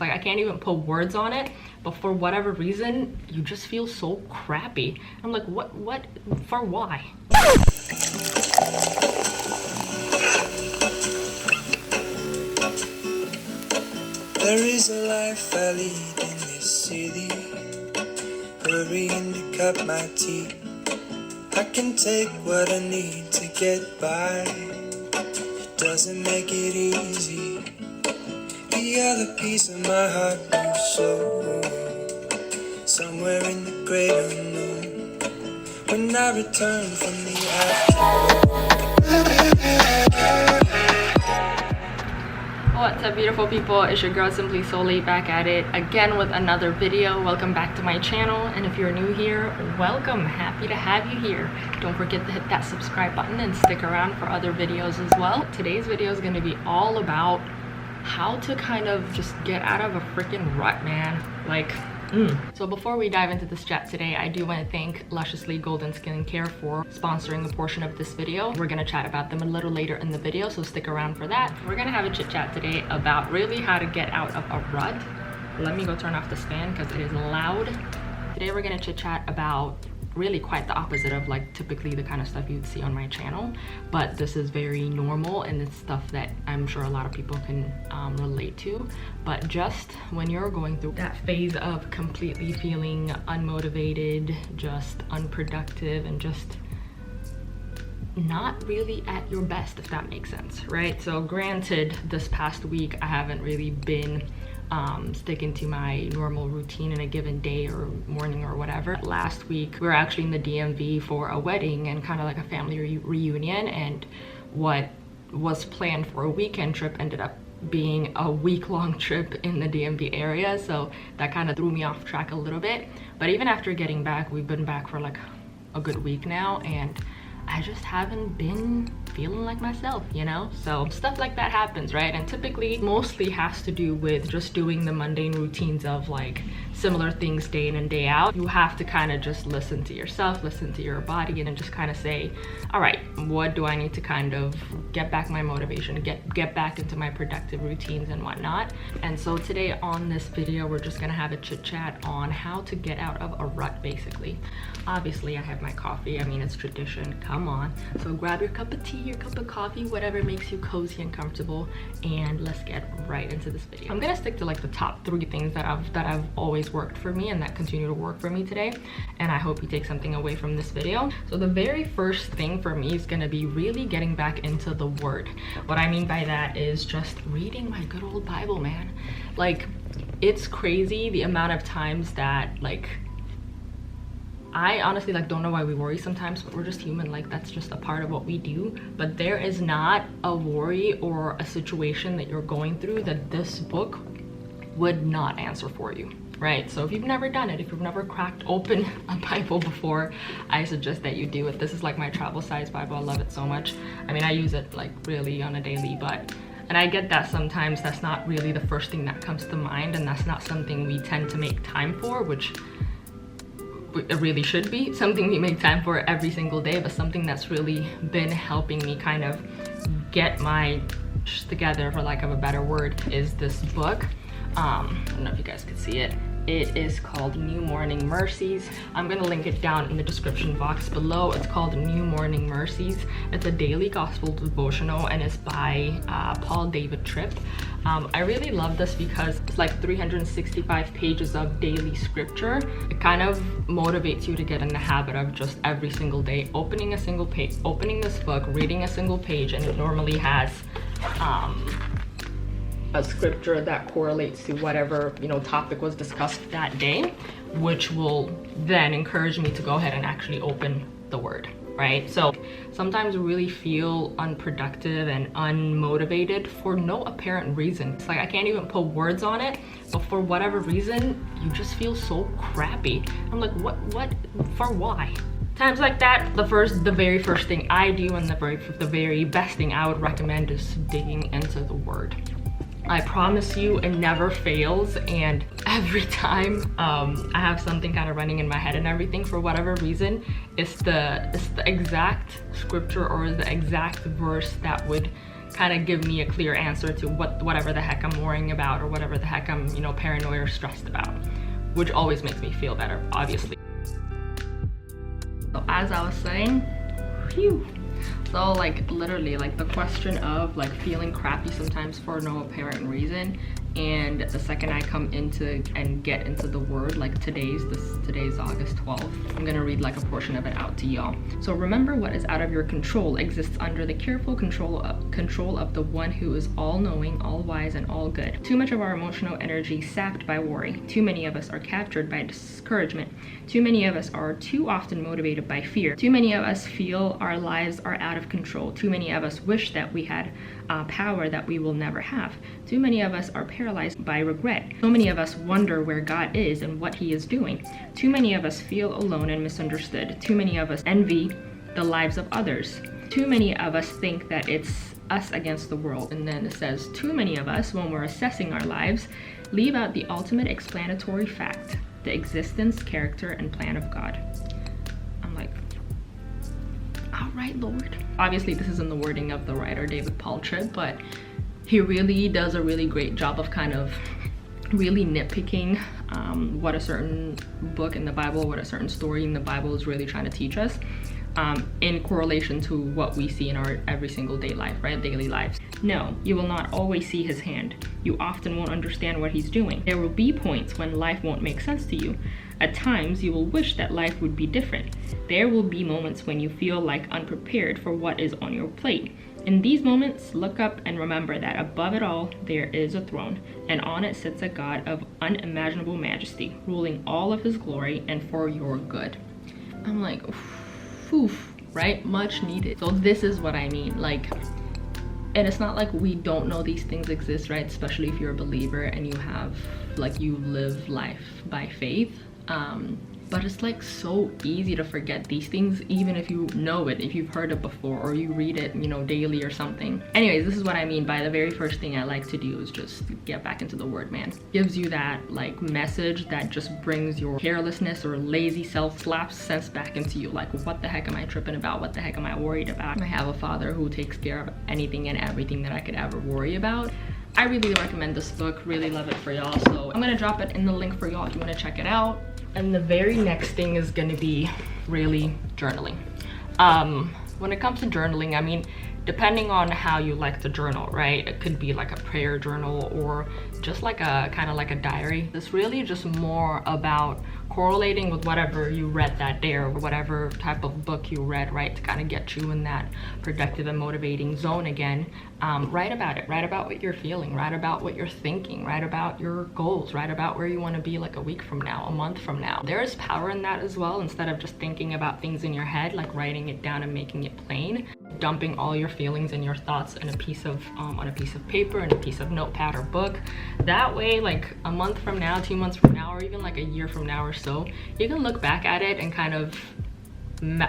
like I can't even put words on it, but for whatever reason you just feel so crappy. I'm like, what for why? There is a life I lead in this city, hurrying to cut my teeth. I can take what I need to get by. It doesn't make it easy. The other piece of my heart moves slow, somewhere in the great unknown. When I return from the What's up, beautiful people? It's your girl Simply Solely back at it again with another video. Welcome back to my channel, and if you're new here, welcome. Happy to have you here. Don't forget to hit that subscribe button and stick around for other videos as well. Today's video is going to be all about how to kind of just get out of a freaking rut, man. So before we dive into this chat today, I do want to thank Lusiously Golden Skincare for sponsoring a portion of this video. We're gonna chat about them a little later in the video, so stick around for that. We're gonna have a chit chat today about really how to get out of a rut. Let me go turn off this fan because it is loud. Today we're gonna chit chat about really quite the opposite of like typically the kind of stuff you'd see on my channel, but this is very normal and it's stuff that I'm sure a lot of people can relate to. But just when you're going through that phase of completely feeling unmotivated, just unproductive, and just not really at your best, if that makes sense, right? So granted, this past week I haven't really been sticking to my normal routine in a given day or morning or whatever. Last week we were actually in the DMV for a wedding and kind of like a family reunion, and what was planned for a weekend trip ended up being a week-long trip in the DMV area, so that kind of threw me off track a little bit. But even after getting back, we've been back for like a good week now, and I just haven't been feeling like myself, you know? So stuff like that happens, right? And typically mostly has to do with just doing the mundane routines of like similar things day in and day out. You have to kind of just listen to yourself, listen to your body, and then just kind of say, all right, what do I need to kind of get back my motivation, get back into my productive routines and whatnot. And so today on this video, we're just gonna have a chit chat on how to get out of a rut, basically. Obviously I have my coffee. I mean, it's tradition, come on. So grab your cup of tea, your cup of coffee, whatever makes you cozy and comfortable, and let's get right into this video. I'm gonna stick to like the top 3 things that I've always worked for me and that continue to work for me today, and I hope you take something away from this video. So the very first thing for me is gonna be really getting back into the word. What I mean by that is just reading my good old Bible, man. Like, it's crazy the amount of times that like I honestly like don't know why we worry sometimes, but we're just human. Like, that's just a part of what we do. But there is not a worry or a situation that you're going through that this book would not answer for you, right? So if you've never done it, if you've never cracked open a Bible before, I suggest that you do it. This is like my travel size Bible. I love it so much. I mean, I use it like really on a daily, and I get that sometimes that's not really the first thing that comes to mind, and that's not something we tend to make time for, which it really should be something we make time for every single day. But something that's really been helping me kind of get my shit together, for lack of a better word, is this book. I don't know if you guys could see it. It is called New Morning Mercies. I'm gonna link it down in the description box below. It's called New Morning Mercies. It's a daily gospel devotional, and it's by Paul David Tripp. I really love this because it's like 365 pages of daily scripture. It kind of motivates you to get in the habit of just every single day opening a single page, opening this book, reading a single page, and it normally has a scripture that correlates to whatever, you know, topic was discussed that day, which will then encourage me to go ahead and actually open the word, right? So sometimes we really feel unproductive and unmotivated for no apparent reason. It's like I can't even put words on it, but for whatever reason you just feel so crappy. I'm like, what for why? Times like that, the very first thing I do, and the very best thing I would recommend, is digging into the word. I promise you, it never fails, and every time I have something kind of running in my head and everything, for whatever reason, it's the exact scripture or the exact verse that would kind of give me a clear answer to whatever the heck I'm worrying about, or whatever the heck I'm, you know, paranoid or stressed about, which always makes me feel better, obviously. So as I was saying, phew. So like literally, like the question of like feeling crappy sometimes for no apparent reason, and the second I come into and get into the word, like today's August 12th, I'm gonna read like a portion of it out to y'all. So remember, what is out of your control exists under the careful control of the one who is all-knowing, all-wise, and all-good. Too much of our emotional energy sapped by worry. Too many of us are captured by discouragement. Too many of us are too often motivated by fear. Too many of us feel our lives are out of control. Too many of us wish that we had power that we will never have. Too many of us are paralyzed by regret. So many of us wonder where God is and what he is doing. Too many of us feel alone and misunderstood. Too many of us envy the lives of others. Too many of us think that it's us against the world. And then it says, too many of us, when we're assessing our lives, leave out the ultimate explanatory fact, the existence, character, and plan of God. I'm like, all right, Lord. Obviously, this is in the wording of the writer, David Paul Tripp, but he really does a really great job of kind of really nitpicking what a certain book in the Bible, what a certain story in the Bible is really trying to teach us, in correlation to what we see in our every single day life, right? Daily lives. No, you will not always see his hand. You often won't understand what he's doing. There will be points when life won't make sense to you. At times, you will wish that life would be different. There will be moments when you feel like unprepared for what is on your plate. In these moments, look up and remember that above it all, there is a throne, and on it sits a God of unimaginable majesty, ruling all of his glory and for your good. I'm like, oof, right? Much needed. So this is what I mean, like, and it's not like we don't know these things exist, right? Especially if you're a believer and you have, like, you live life by faith. But it's like so easy to forget these things, even if you know it, if you've heard it before, or you read it, you know, daily or something. Anyways, this is what I mean by the very first thing I like to do is just get back into the word, man. Gives you that like message that just brings your carelessness or lazy self-slaps sense back into you. Like, what the heck am I tripping about? What the heck am I worried about? I have a father who takes care of anything and everything that I could ever worry about. I really recommend this book, really love it for y'all. So I'm gonna drop it in the link for y'all if you wanna check it out. And the very next thing is gonna be really journaling. When it comes to journaling, I mean, depending on how you like to journal, right? It could be like a prayer journal or just like a kind of like a diary. It's really just more about correlating with whatever you read that day or whatever type of book you read, right? To kind of get you in that productive and motivating zone again. Write about it, write about what you're feeling, write about what you're thinking, write about your goals, write about where you want to be like a week from now, a month from now. There is power in that as well. Instead of just thinking about things in your head, like writing it down and making it plain, dumping all your feelings and your thoughts in a piece of on a piece of paper and a piece of notepad or book. That way, like a month from now, 2 months from now, or even like a year from now or so, you can look back at it and kind of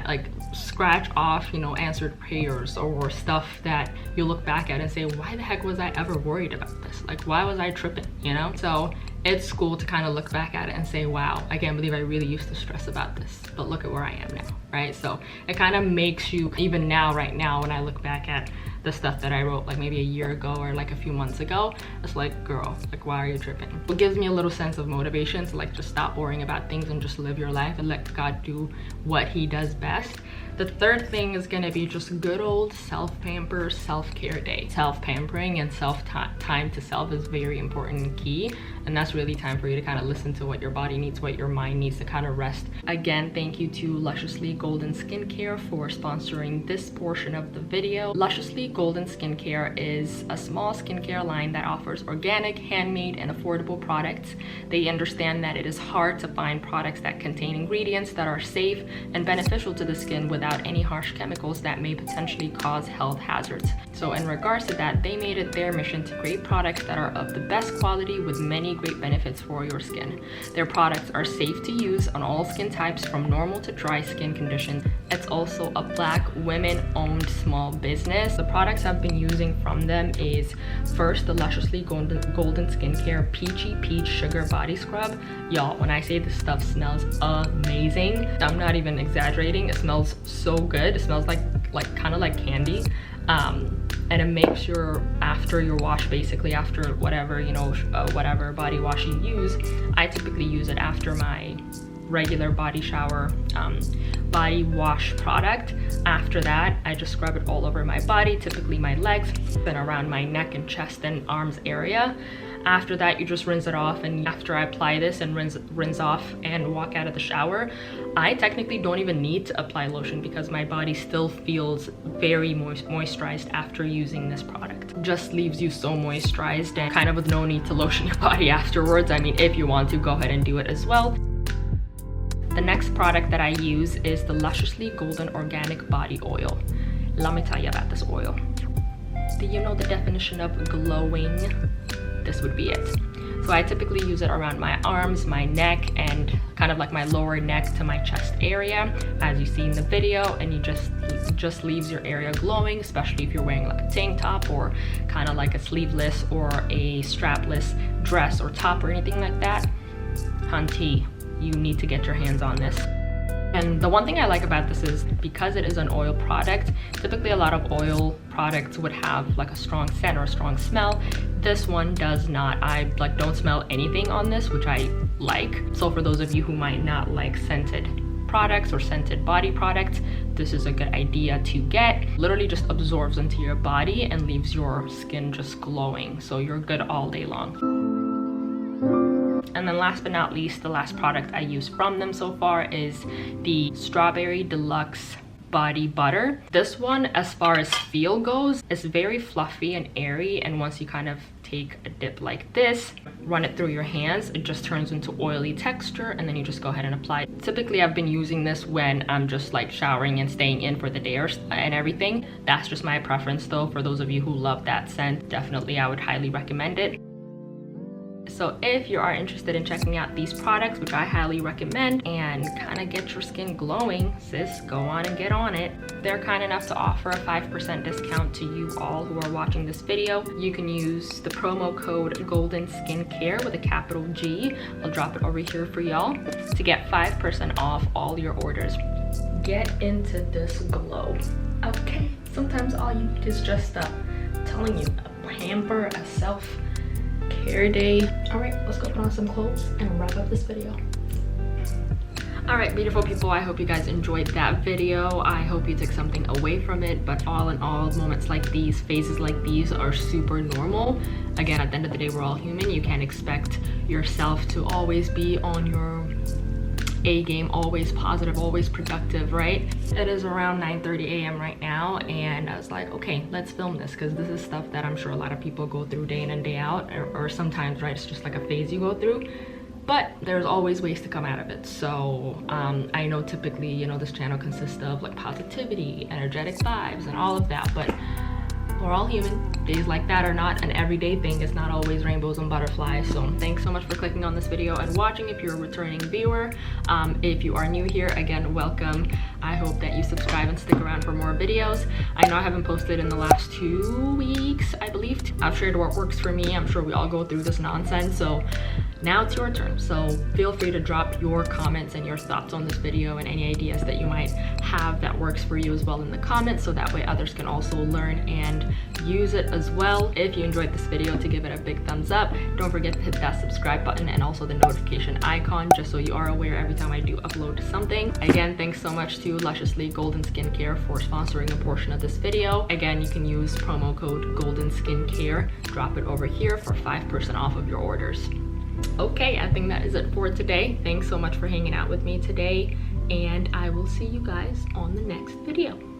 like scratch off, you know, answered prayers or stuff that you look back at and say, why the heck was I ever worried about this? Like, why was I tripping, you know? So it's cool to kind of look back at it and say, wow, I can't believe I really used to stress about this, but look at where I am now, right? So it kind of makes you, even now, right now, when I look back at the stuff that I wrote like maybe a year ago or like a few months ago, it's like, girl, like, why are you tripping? It gives me a little sense of motivation to like just stop worrying about things and just live your life and let God do what he does best. The third thing is gonna be just good old self-pamper, self-care day. Self-pampering and time to self is very important and key. And that's really time for you to kind of listen to what your body needs, what your mind needs to kind of rest. Again, thank you to Lusiously Golden Skincare for sponsoring this portion of the video. Lusiously Golden Skincare is a small skincare line that offers organic, handmade, and affordable products. They understand that it is hard to find products that contain ingredients that are safe and beneficial to the skin without any harsh chemicals that may potentially cause health hazards. So in regards to that, they made it their mission to create products that are of the best quality with many great benefits for your skin. Their products are safe to use on all skin types from normal to dry skin conditions. It's also a Black women-owned small business. The products I've been using from them is first the Lusiously Golden Skincare Peachy Peach Sugar Body Scrub. Y'all, when I say this stuff smells amazing, I'm not even exaggerating. It smells so good. It smells like kind of like candy. And it makes your, after your wash, basically after whatever, you know, whatever body wash you use, I typically use it after my regular body shower body wash product. After that, I just scrub it all over my body, typically my legs, then around my neck and chest and arms area. After that, you just rinse it off, and after I apply this and rinse off and walk out of the shower, I technically don't even need to apply lotion because my body still feels very moisturized after using this product. Just leaves you so moisturized and kind of with no need to lotion your body afterwards. I mean, if you want to, go ahead and do it as well. The next product that I use is the Lusiously Golden Organic Body Oil. Let me tell you about this oil. Do you know the definition of glowing? This would be it. So I typically use it around my arms, my neck, and kind of like my lower neck to my chest area, as you see in the video, and you just leaves your area glowing, especially if you're wearing like a tank top or kind of like a sleeveless or a strapless dress or top or anything like that. Hunty, you need to get your hands on this. And the one thing I like about this is because it is an oil product, typically a lot of oil products would have like a strong scent or a strong smell. This one does not. I like don't smell anything on this, which I like. So for those of you who might not like scented products or scented body products, this is a good idea to get. Literally just absorbs into your body and leaves your skin just glowing. So you're good all day long. And then last but not least, the last product I use from them so far is the Strawberry Deluxe Body Butter. This one, as far as feel goes, is very fluffy and airy, and once you kind of take a dip like this, run it through your hands, it just turns into oily texture, and then you just go ahead and apply it. Typically I've been using this when I'm just like showering and staying in for the day and everything. That's just my preference though. For those of you who love that scent, definitely I would highly recommend it. So if you are interested in checking out these products, which I highly recommend, and kind of get your skin glowing, sis, go on and get on it. They're kind enough to offer a 5% discount to you all who are watching this video. You can use the promo code Golden Skincare with a capital G. I'll drop it over here for y'all to get 5% off all your orders. Get into this glow, okay? Sometimes all you need is just telling you, a pamper, a self-care day. All right, let's go put on some clothes and wrap up this video. All right, beautiful people, I hope you guys enjoyed that video. I hope you took something away from it, but all in all, moments like these, phases like these are super normal. Again, at the end of the day, we're all human. You can't expect yourself to always be on your A game, always positive, always productive, right? It is around 9:30 a.m. right now, and I was like, okay, let's film this, because this is stuff that I'm sure a lot of people go through day in and day out, or sometimes, right, it's just like a phase you go through. But there's always ways to come out of it. So I know typically, you know, this channel consists of like positivity, energetic vibes, and all of that, but we're all human. Days like that are not an everyday thing. It's not always rainbows and butterflies. So thanks so much for clicking on this video and watching if you're a returning viewer. If you are new here, again, welcome. I hope that you subscribe and stick around for more videos. I know I haven't posted in the last 2 weeks, I believe. I've shared what works for me. I'm sure we all go through this nonsense. So now it's your turn. So feel free to drop your comments and your thoughts on this video and any ideas that you might have that works for you as well in the comments, so that way others can also learn and use it as well. If you enjoyed this video, to give it a big thumbs up. Don't forget to hit that subscribe button and also the notification icon, just so you are aware every time I do upload something. Again, thanks so much to Lusiously Golden Skincare for sponsoring a portion of this video. Again, you can use promo code Golden Skincare, drop it over here for 5% off of your orders. Okay, I think that is it for today. Thanks so much for hanging out with me today, and I will see you guys on the next video.